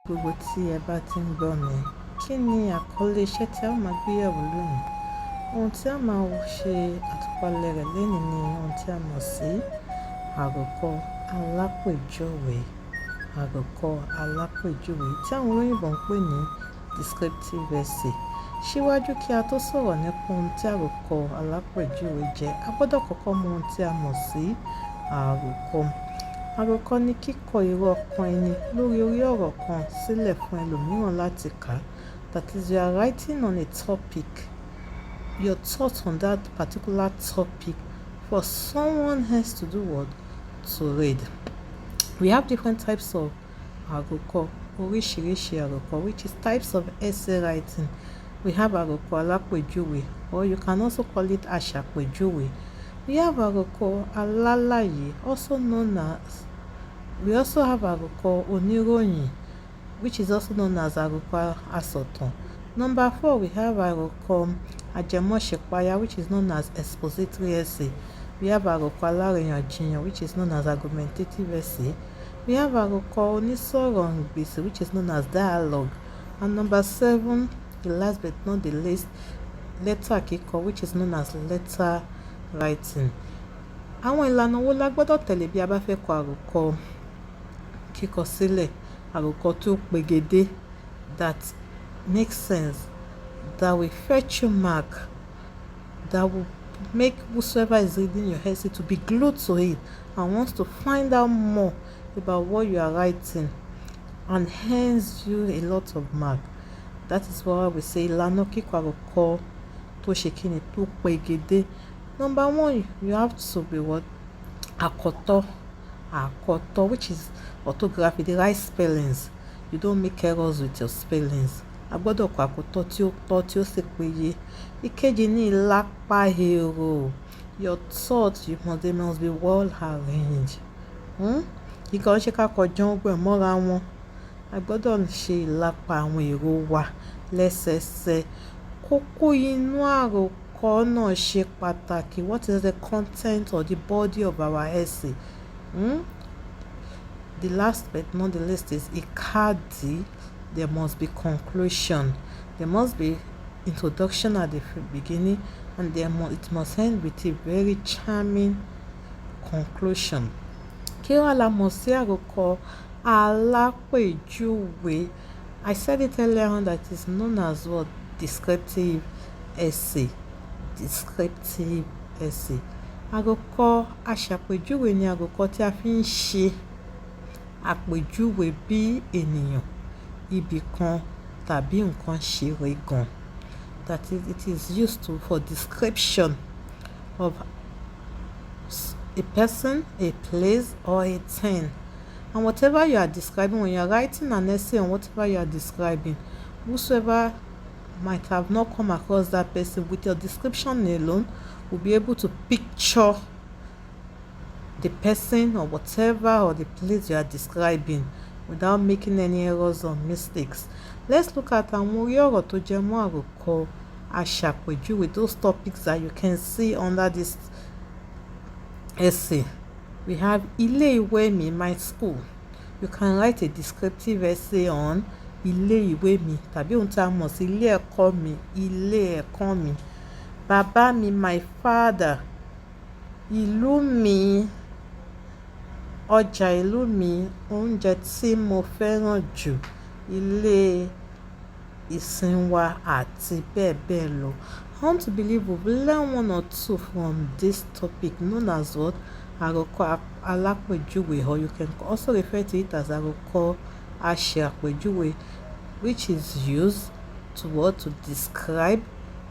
Gbogbo tí ẹ bá ti ń gbọ́ mi, kí ni àkọlé iṣẹ́ tí a máa gbé yẹ̀wò lónìí? Ohun tí a máa ṣe àtúpalẹ̀ rẹ̀ lónìí ni ohun tí a mọ̀ sí àròkọ alápèjúwe. Àròkọ alápèjúwe tí àwọn olóyìnbo ń pè ní descriptive essay. Síwájú kí a tó sọ̀rọ̀ nípa ohun tí àròkọ alápèjúwe jẹ́, a gbọ́dọ̀ kọ́kọ́ mọ ohun tí a mọ̀ sí àròkọ. Àròkọ ni kíkọ èrò ọkàn ẹni lórí ọ̀rọ̀ kan sílẹ̀ fún ẹlòmíràn láti kà. That is, you are writing on a topic, your thoughts on that particular topic for someone else to do what? To read. We have different types of àròkọ, oríṣiríṣi àròkọ, which is types of essay writing. We have àròkọ alápèjúwe, or you can also call it àṣàpéjúwe. We have àròkọ alálàyé, we also have àròkọ oníròyìn, which is also known as àròkọ asọ̀tàn. Number 4, we have àròkọ ajẹmọ́ṣepáyà, which is known as expository essay. We have àròkọ alárìíyànjiyàn, which is known as argumentative essay. We have àròkọ onísọ̀rọ̀-ǹgbèsì, which is known as dialogue. And number 7, the last but not the least, lẹ́tà kíkọ, which is known as letter writing. Àwọn ìlànà wo la gbọ́dọ̀ tẹ̀lé bí a bá fẹ́ kọ àròkọ kíkọ sílẹ̀? Àròkọ tó pegedé, that makes sense, that will fetch you mark, that will make whosoever is reading your essay to be glued to it and wants to find out more about what you are writing, and hence you a lot of mark. That is why we say ìlànà kíkọ àròkọ tó ṣe kíni tó pegedé. Number 1, you have to be what? Àkọ́tọ́, which is orthography, the right spellings. You don't make errors with your spellings. A gbọ́dọ̀ kọ àkọ́tọ́ tí ó tọ́ tí ó sì péye. Ìkejì ní ìlápá èrò. Your thoughts, they must be well arranged. Ìkànnì ṣe ká kọjọ́ ọgbẹ́ mọ́ra wọn. A gbọ́dọ̀ ṣe ìlápá àwọn èrò wa lẹ́sẹẹsẹ. Kókó inú àròkọ náà ṣe pàtàkì. What is the content or the body of our essay? The last but not the least is ìkádìí. There must be conclusion. There must be introduction at the beginning, and it must end with a very charming conclusion. Kí wá la mọ̀ sí àròkọ alápèjúwe? I said it earlier on that it is known as what? Descriptive essay. Descriptive essay. Àròkọ aṣàpéjúwe ni àròkọ tí a fi ń ṣe àpèjúwe bí ènìyàn, ibì kan tàbí nǹkan ṣe rí gan. That is, it is used for description of a person, a place, or a thing. And whatever you are describing, when you are writing an essay on whatever you are describing, whosoever might have not come across that person, with your description alone will be able to picture the person or whatever or the place you are describing without making any errors or mistakes. Let's look at àwọn orí ọ̀rọ̀ tó jẹ mọ́ àròkọ aṣàpèjúwe, those topics that you can see under this essay. We have ilé ìwé mi, my school. You can write a descriptive essay on ilé ìwé mi, tàbí ohun tí a mọ̀ sí ilé ẹ̀kọ́ mi, ilé ẹ̀kọ́ mi. Bàbá mi, my father. Ìlú mi, ọjà ìlú mi. Oúnjẹ tí mo fẹ́ràn jù, ilé ìsìn wa, àti bẹ́ẹ̀ bẹ́ẹ̀ lọ. I want to believe we've learned one or two from this topic known as what? Àròkọ alápèjúwe, or you can also refer to it as àròkọ aṣàpéjúwe, which is used to what? To describe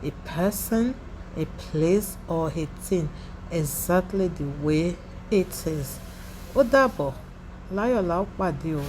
a person, a place, or a thing exactly the way it is. Ó dàbọ̀, láyọ̀ la ó pàdé o.